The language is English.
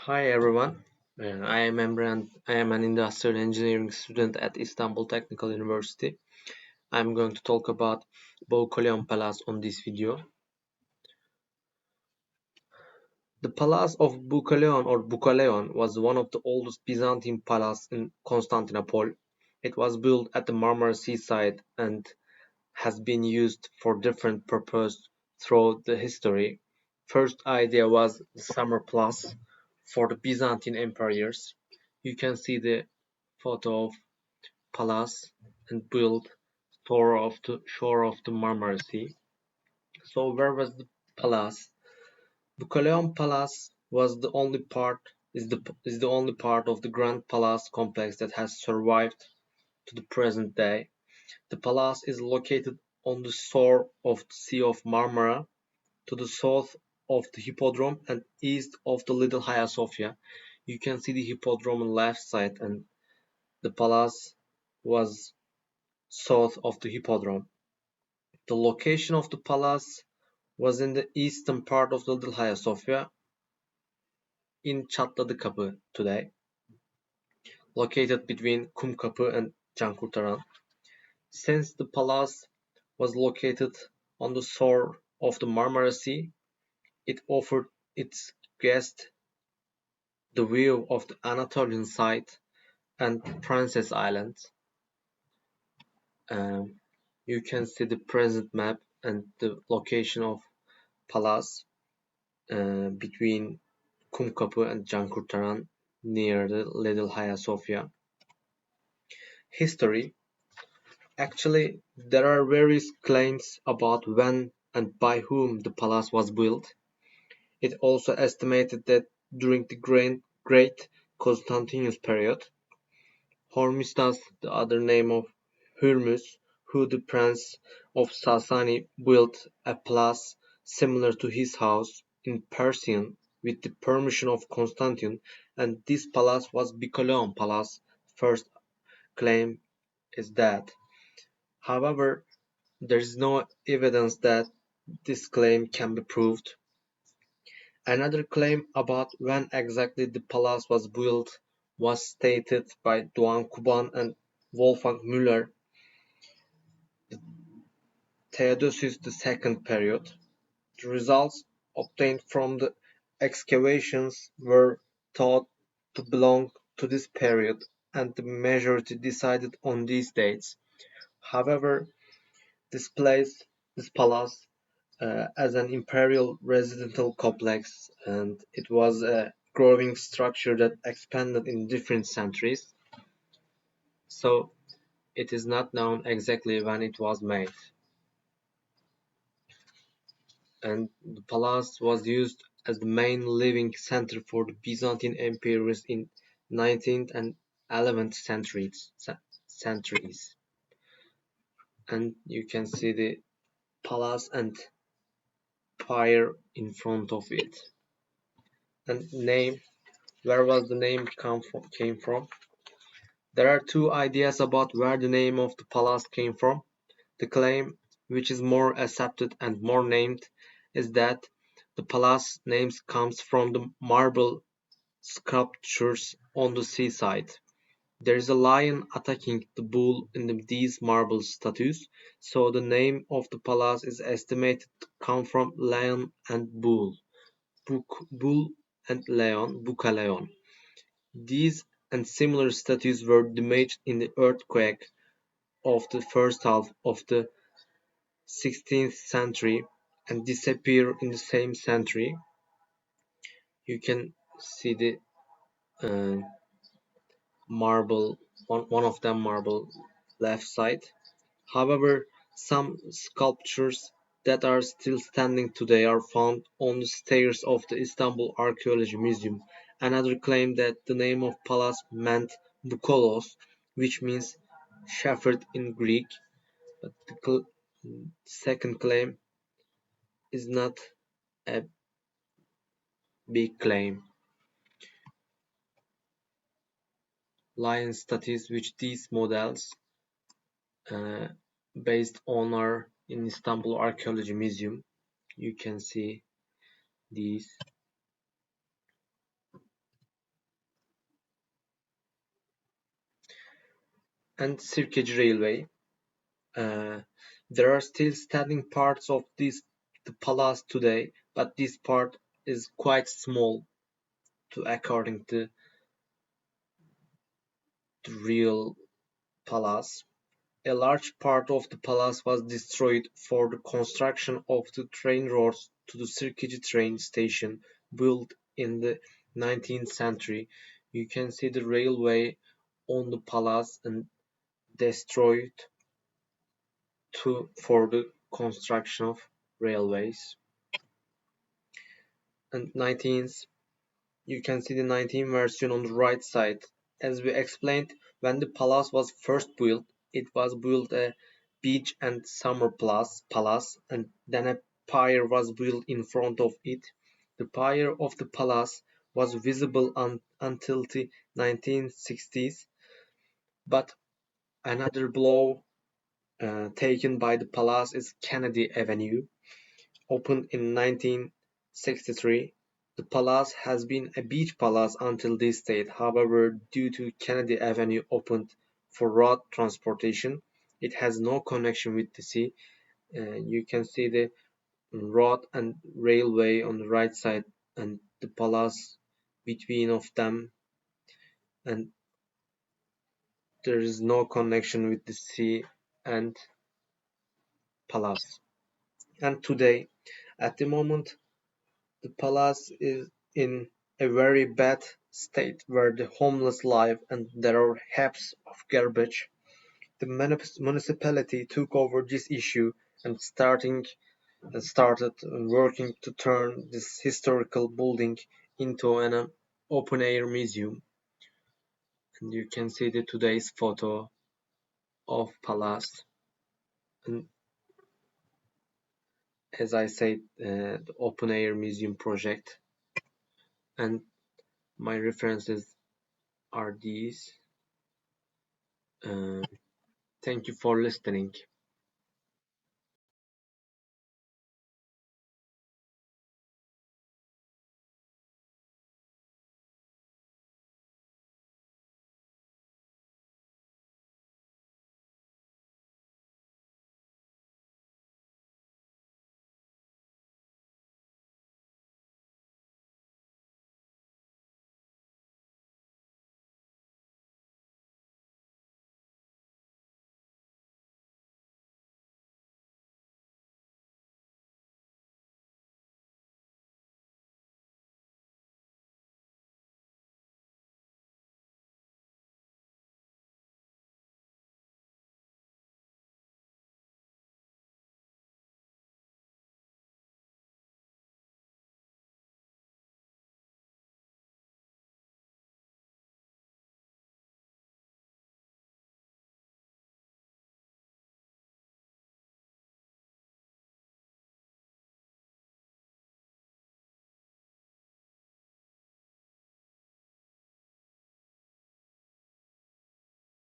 Hi everyone, I am Emre and I am an industrial engineering student at Istanbul Technical University. I'm going to talk about Boukoleon Palace on this video. The Palace of Boukoleon was one of the oldest Byzantine palaces in Constantinople. It was built at the Marmara seaside and has been used for different purposes throughout the history. First idea was the summer palace for the Byzantine emperors. You can see the photo of palace and built shore of the Marmara Sea. So where was the palace? Boukoleon Palace was the only part is the only part of the Grand Palace complex that has survived to the present day. The palace is located on the shore of the Sea of Marmara, to the south of the Hippodrome and east of the Little Hagia Sophia. You can see the Hippodrome on left side and the palace was south of the Hippodrome. The location of the palace was in the eastern part of the Little Hagia Sophia in Çatladıkapı today, located between Kumkapı and Cankurtaran. Since the palace was located on the shore of the Marmara Sea, it offered its guests the view of the Anatolian side and Princess Island. You can see the present map and the location of palace between Kumkapı and Cankurtaran near the Little Hagia Sophia. History. Actually, there are various claims about when and by whom the palace was built. It also estimated that during the Great Constantius period, Hormisdas, the other name of Hurmuz, who the Prince of Sasani built a palace similar to his house in Persian with the permission of Constantine, and this palace was Boukoleon Palace. First claim is that. However, there is no evidence that this claim can be proved. Another claim about when exactly the palace was built was stated by Doğan Kuban and Wolfgang Müller, the Theodosius II period. The results obtained from the excavations were thought to belong to this period, and the majority decided on these dates. However, this palace as an imperial residential complex, and it was a growing structure that expanded in different centuries. So it is not known exactly when it was made. And the palace was used as the main living center for the Byzantine emperors in 19th and 11th centuries. And you can see the palace and fire in front of it. And name, where was the name came from? There are two ideas about where the name of the palace came from. The claim, which is more accepted and more named, is that the palace name comes from the marble sculptures on the seaside. There is a lion attacking the bull in these marble statues, so the name of the palace is estimated to come from lion and bull. Bull and lion, Boukoleon. These and similar statues were damaged in the earthquake of the first half of the 16th century and disappear in the same century. You can see the marble, one of them marble left side. However, some sculptures that are still standing today are found on the stairs of the Istanbul Archaeology Museum. Another claim that the name of palace meant Boukolos, which means shepherd in Greek, but the second claim is not a big claim. Lion statues which these models based on are in Istanbul Archaeology Museum. You can see these. and Sirkeci Railway. There are still standing parts of the palace today, but this part is quite small according to the real palace. A large part of the palace was destroyed for the construction of the train roads to the Sirkeci train station built in the 19th century. You can see the railway on the palace and destroyed for the construction of railways. And 19th, you can see the 19th version on the right side. As we explained, when the palace was first built, it was built a beach and summer palace, and then a pier was built in front of it. The pier of the palace was visible until the 1960s, but another blow taken by the palace is Kennedy Avenue. Opened in 1963, the palace has been a beach palace until this date. However, due to Kennedy Avenue opened for road transportation, it has no connection with the sea. You can see the road and railway on the right side and the palace between of them, and there is no connection with the sea and palace. And today, at the moment, the palace is in a very bad state where the homeless live and there are heaps of garbage. The municipality took over this issue and started working to turn this historical building into an open air museum. And you can see the today's photo of palace. And as I said, the open air museum project. And my references are these. Uh, Thank you for listening.